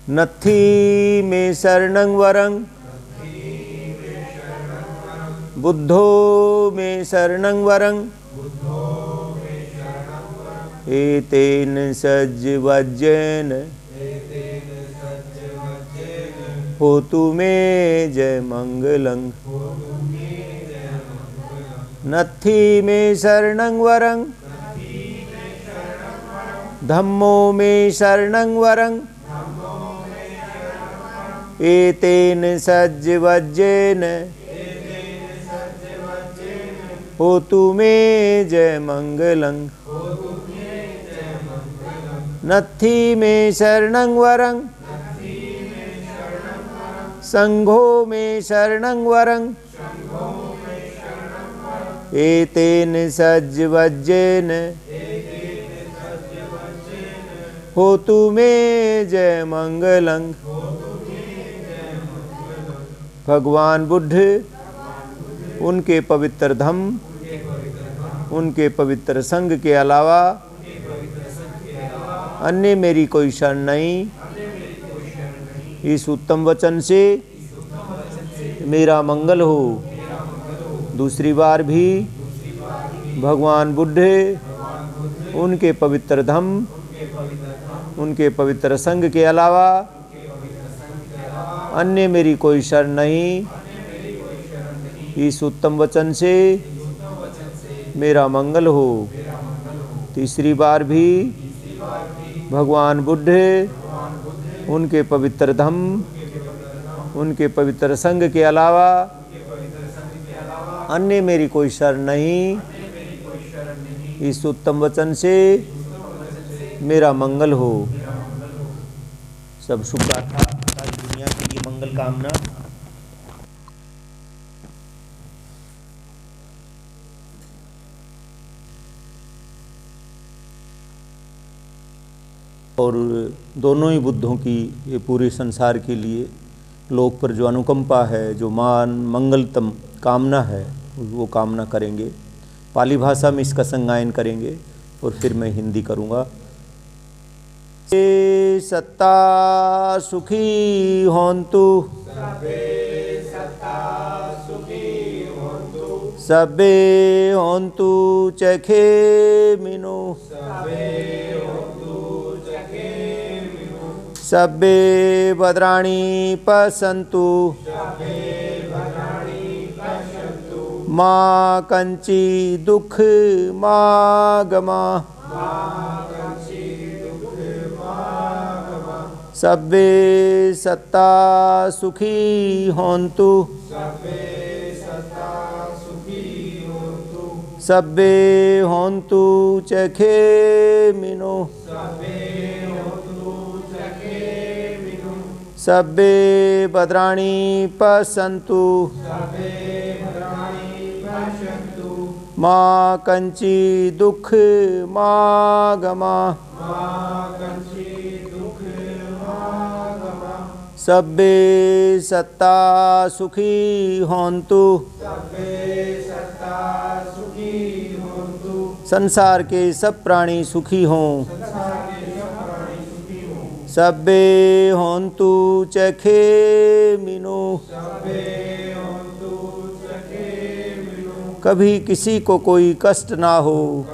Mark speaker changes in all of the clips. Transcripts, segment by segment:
Speaker 1: नत्थी मे शरणं वरं बुद्धो मे शरणं वरं एतेन सज्जवज्जेन होतु मे जय मंगलं। नत्थी मे शरणं वरं धम्मो मे शरणं वरं एतेन सज्जवज्जेन होतु मे जय मंगलं। नत्थी मे शरणं वरं संघो मे शरणं वरं एतेन सज्जवज्जेन होतु मे जय मंगलं। भगवान बुद्ध, उनके पवित्र धम्म, उनके पवित्र संघ के अलावा अन्य मेरी कोई शरण नहीं। इस उत्तम वचन से मेरा मंगल हो। दूसरी बार भी भगवान बुद्ध, उनके पवित्र धम्म, उनके पवित्र संघ के अलावा अन्य मेरी कोई शरण नहीं। इस उत्तम वचन से मेरा मंगल हो। तीसरी बार भी भगवान बुद्ध, उनके पवित्र धम्म, उनके पवित्र संघ के अलावा अन्य मेरी कोई शरण नहीं। इस उत्तम वचन से मेरा मंगल हो। सब शुभ गाथा सारी दुनिया के लिए मंगल कामना। और दोनों ही बुद्धों की ये पूरे संसार के लिए लोक पर जो अनुकंपा है, जो मान मंगलतम कामना है, वो कामना करेंगे। पाली भाषा में इसका संगायन करेंगे और फिर मैं हिंदी करूँगा। सत्ता सुखी होंतु, सबे होंतु चखे मिनो, सबे भद्राणि पश्यन्तु, मा कंची दुख मा गमा, सबे सत्ता सुखी होंतु, सबे होंतु चखे मिनो, सबे भद्राणि पश्यन्तु, मा कंची दुख मा गमा, सबे सत्ता सुखी होंतु। संसार के सब प्राणी सुखी हों। सबे होंतु चखे मिनो, कभी किसी को कोई कष्ट ना हो।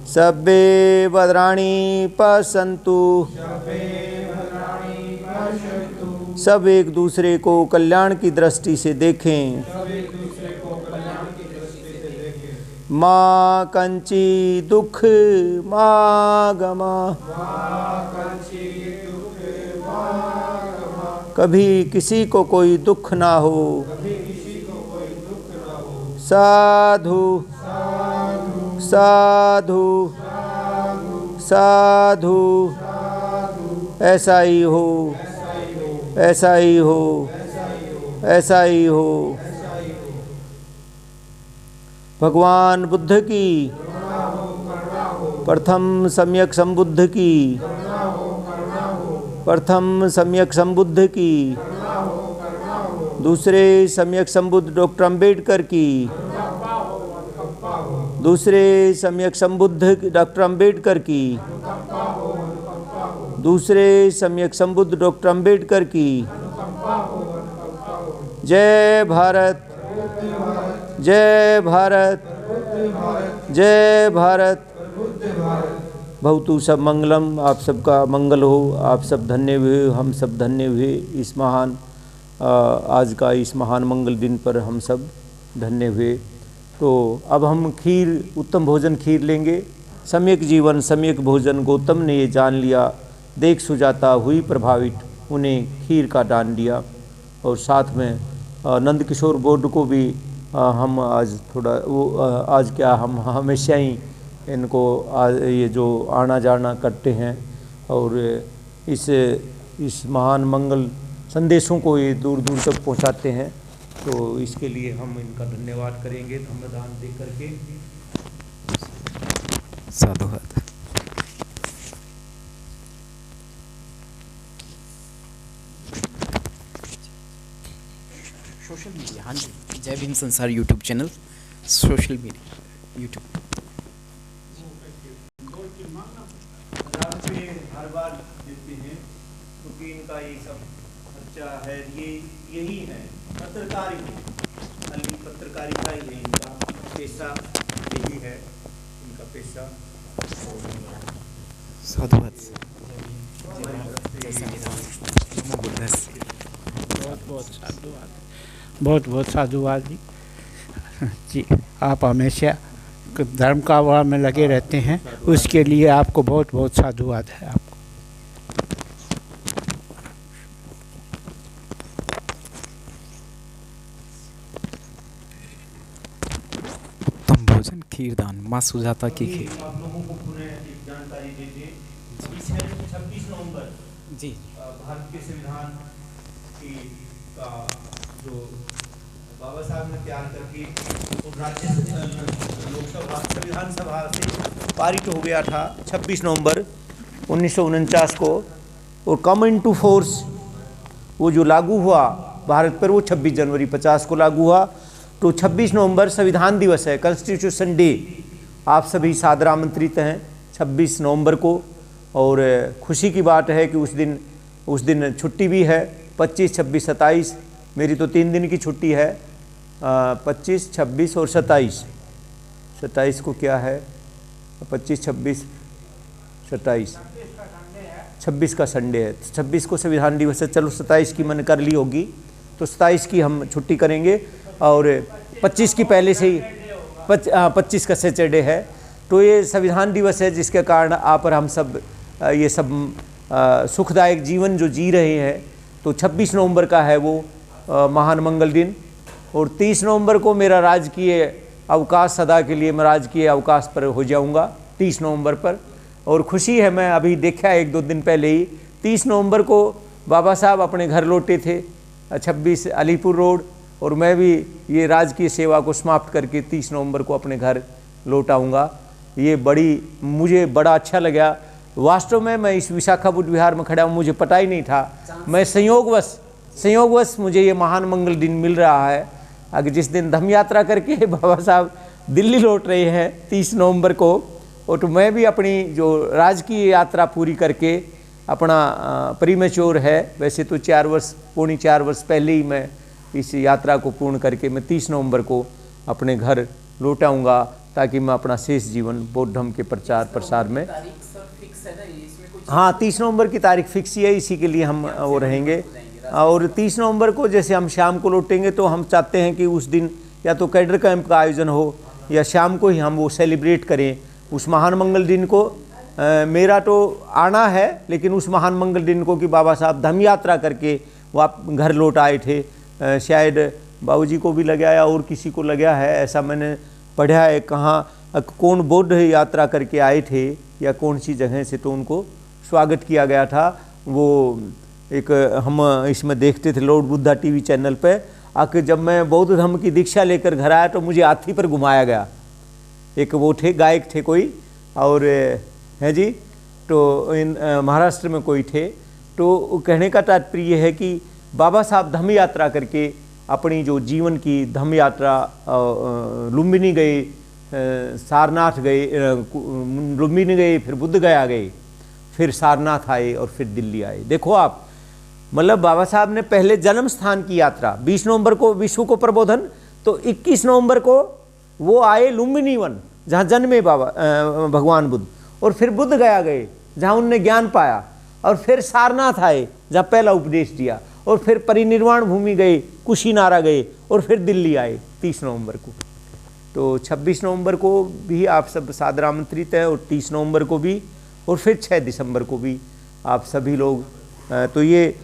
Speaker 1: सबे भद्राणि पश्यन्तु, सब एक दूसरे को कल्याण की दृष्टि से देखें। मा कंची दुख मा गमा, कभी किसी को कोई दुख ना हो। साधु साधु साधु, ऐसा ही हो, ऐसा ही हो, ऐसा ही हो। भगवान बुद्ध की, प्रथम सम्यक संबुद्ध की, प्रथम सम्यक संबुद्ध की, दूसरे सम्यक संबुद्ध डॉक्टर अंबेडकर की, दूसरे सम्यक संबुद्ध डॉक्टर अंबेडकर की, दूसरे सम्यक संबुद्ध डॉक्टर अंबेडकर की जय भारत, जय भारत, जय भारत। भवतु सब मंगलम, आप सबका मंगल हो, आप सब धन्य हुए, हम सब धन्य हुए। इस महान आज का इस महान मंगल दिन पर हम सब धन्य हुए। तो अब हम खीर, उत्तम भोजन खीर लेंगे। सम्यक जीवन सम्यक भोजन गौतम ने ये जान लिया, देख सुजाता हुई प्रभावित, उन्हें खीर का दान दिया। और साथ में नंद किशोर बोर्ड को भी हम आज थोड़ा वो आज क्या हम हमेशा ही इनको ये जो आना जाना करते हैं और इस महान मंगल संदेशों को ये दूर दूर तक पहुंचाते हैं, तो इसके लिए हम इनका धन्यवाद करेंगे धम्मदान दे करके।
Speaker 2: साधुवाद। सोशल मीडिया, हाँ जी, Jai Bhim Sansar YouTube channel, social media YouTube.
Speaker 1: हर बार देते हैं क्योंकि इनका ये सब खर्चा है, यही है पत्रकारी, खाली पत्रकारिता ही है इनका पेशा, यही है इनका पेशा।
Speaker 2: साधुवाद।
Speaker 3: बहुत बहुत साधुवाद, बहुत बहुत साधुवाद जी। जी, आप हमेशा धर्म का वाह में लगे रहते हैं, उसके लिए आपको बहुत बहुत साधुवाद है आपको।
Speaker 2: उत्तम भोजन खीरदान, माँ सुजाता की खीर।
Speaker 1: आप लोगों को पुनः एक जानकारी दीजिए, 26 नवंबर
Speaker 2: जी
Speaker 1: भारत के संविधान की का जो बाबा साहब ने तैयार करके राज्य लोकसभा संविधान सभा से पारित हो गया था 26 नवंबर 1949 को, और कम इनटू फोर्स वो जो लागू हुआ भारत पर वो 26 जनवरी 50 को लागू हुआ। तो 26 नवंबर संविधान दिवस है, कॉन्स्टिट्यूशन डे। आप सभी सादर आमंत्रित हैं 26 नवंबर को, और खुशी की बात है कि उस दिन छुट्टी भी है, 25, 26, 27। मेरी तो 3 दिन की छुट्टी है, 25, 26 और 27। 27 को क्या है, 25, 26, 27, 26 का संडे है। 26 को संविधान दिवस है, चलो 27 की मैंने कर ली होगी, तो 27 की हम छुट्टी करेंगे। और 25 की पहले से ही 25 का सैटरडे है। तो ये संविधान दिवस है जिसके कारण आप और हम सब ये सब सुखदायक जीवन जो जी रहे हैं। तो 26 नवंबर का है वो महान मंगल दिन, और 30 नवंबर को मेरा राजकीय अवकाश, सदा के लिए मैं राजकीय अवकाश पर हो जाऊंगा 30 नवंबर पर। और खुशी है, मैं अभी देखा 1-2 दिन पहले ही 30 नवंबर को बाबा साहब अपने घर लौटे थे 26 अलीपुर रोड, और मैं भी ये राजकीय सेवा को समाप्त करके 30 नवंबर को अपने घर लौट आऊँगा। ये मुझे बड़ा अच्छा लगा। वास्तव में मैं इस विशाखापट्टनम विहार में खड़ा हूँ, मुझे पता ही नहीं था। मैं संयोगवश मुझे ये महान मंगल दिन मिल रहा है। अगर जिस दिन धम्म यात्रा करके बाबा साहब दिल्ली लौट रहे हैं 30 नवंबर को, और तो मैं भी अपनी जो राजकीय यात्रा पूरी करके अपना प्रीमेच्योर है, वैसे तो 4 वर्ष पहले ही मैं इस यात्रा को पूर्ण करके मैं 30 नवंबर को अपने घर लौट आऊँगा, ताकि मैं अपना शेष जीवन बौद्ध धर्म के प्रचार प्रसार में। हाँ, 30 नवंबर की तारीख फिक्स ही है, इसी के लिए हम वो रहेंगे। और 30 नवंबर को जैसे हम शाम को लौटेंगे, तो हम चाहते हैं कि उस दिन या तो कैडर कैंप का आयोजन हो या शाम को ही हम वो सेलिब्रेट करें उस महान मंगल दिन को। मेरा तो आना है, लेकिन उस महान मंगल दिन को कि बाबा साहब धम्म यात्रा करके वो घर लौट आए थे। शायद बाबूजी को भी लगा या और किसी को लगा है, ऐसा मैंने पढ़ा है। कहाँ कौन बौद्ध यात्रा करके आए थे या कौन सी जगह से, तो उनको स्वागत किया गया था। वो एक हम इसमें देखते थे लॉर्ड बुद्धा टीवी चैनल पे आके। जब मैं बौद्ध धर्म की दीक्षा लेकर घर आया तो मुझे हाथी पर घुमाया गया। एक वो थे गायक थे कोई, और हैं जी, तो इन महाराष्ट्र में कोई थे। तो कहने का तात्पर्य है कि बाबा साहब धम्म यात्रा करके अपनी जो जीवन की धम्म यात्रा, लुम्बिनी गए, सारनाथ गए, लुम्बिनी गए, फिर बुद्ध गया गए, फिर सारनाथ आए और फिर दिल्ली आए। देखो आप, मतलब बाबा साहब ने पहले जन्म स्थान की यात्रा 20 नवंबर को विश्व को प्रबोधन, तो 21 नवंबर को वो आए लुम्बिनी वन जहाँ जन्मे भगवान बुद्ध, और फिर बुद्ध गया गए जहाँ उनने ज्ञान पाया, और फिर सारनाथ आए जहाँ पहला उपदेश दिया, और फिर परिनिर्वाण भूमि गए, कुशीनारा गए, और फिर दिल्ली आए 30 नवंबर को। तो 26 नवंबर को भी आप सब सादर आमंत्रित हैं, और 30 नवंबर को भी, और फिर 6 दिसंबर को भी आप सभी लोग। तो ये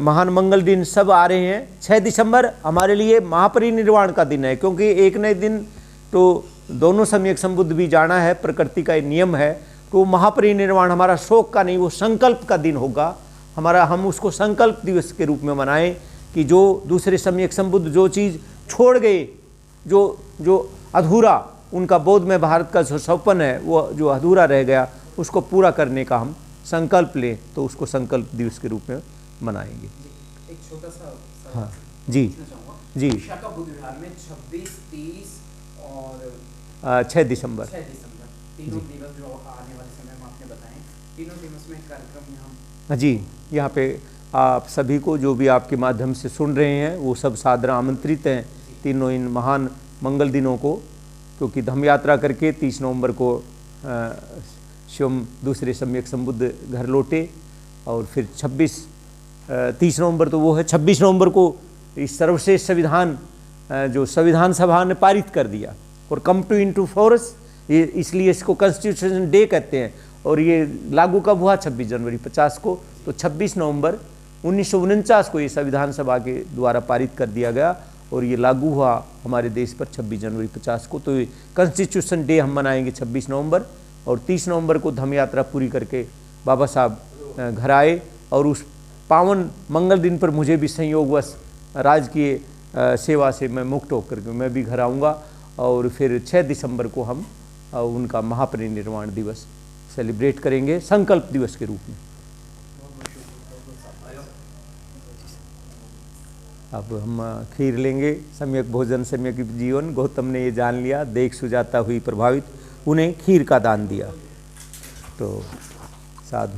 Speaker 1: महान मंगल दिन सब आ रहे हैं। 6 दिसंबर हमारे लिए महापरिनिर्वाण का दिन है, क्योंकि एक नए दिन तो दोनों सम्यक संबुद्ध भी जाना है, प्रकृति का नियम है। तो महापरिनिर्वाण हमारा शोक का नहीं, वो संकल्प का दिन होगा हमारा। हम उसको संकल्प दिवस के रूप में मनाएं कि जो दूसरे सम्यक संबुद्ध जो चीज़ छोड़ गए, जो अधूरा उनका बोध में भारत का जो सपन है, वो जो अधूरा रह गया, उसको पूरा करने का हम संकल्प लें, तो उसको संकल्प दिवस के रूप में मनाएंगे।
Speaker 2: एक छोटा सा
Speaker 1: हाँ जी जी।
Speaker 2: विशाखा बुद्ध विहार में 26, 30 और
Speaker 1: 6 दिसंबर
Speaker 2: तीनों दिवस जो आने वाले समय में आपने बताएं, तीनों दिवस में कार्यक्रम यहाँ
Speaker 1: जी, यहाँ पे आप सभी को जो भी आपके माध्यम से सुन रहे हैं वो सब सादर आमंत्रित हैं तीनों इन महान मंगल दिनों को, क्योंकि धम्म यात्रा करके 30 नवंबर को स्वयं दूसरे सम्यक संबुद्ध घर लौटे, और फिर 30 नवंबर तो वो है, 26 नवंबर को इस सर्वश्रेष्ठ संविधान जो संविधान सभा ने पारित कर दिया और कम टू इनटू फोर्स, ये इसलिए इसको कॉन्स्टिट्यूशन डे कहते हैं। और ये लागू कब हुआ? 26 जनवरी 50 को। तो 26 नवंबर 1949 को ये संविधान सभा के द्वारा पारित कर दिया गया, और ये लागू हुआ हमारे देश पर 26 जनवरी 50 को। तो ये कॉन्स्टिट्यूशन डे हम मनाएंगे 26 नवंबर, और 30 नवंबर को धम्म यात्रा पूरी करके बाबा साहब घर आए, और उस पावन मंगल दिन पर मुझे भी संयोगवश राजकीय सेवा से मैं मुक्त होकर के मैं भी घर आऊँगा, और फिर 6 दिसंबर को हम उनका महापरिनिर्वाण दिवस सेलिब्रेट करेंगे संकल्प दिवस के रूप में। अब हम खीर लेंगे। सम्यक भोजन सम्यक जीवन, गौतम ने ये जान लिया, देख सुजाता हुई प्रभावित, उन्हें खीर का दान दिया। तो साधु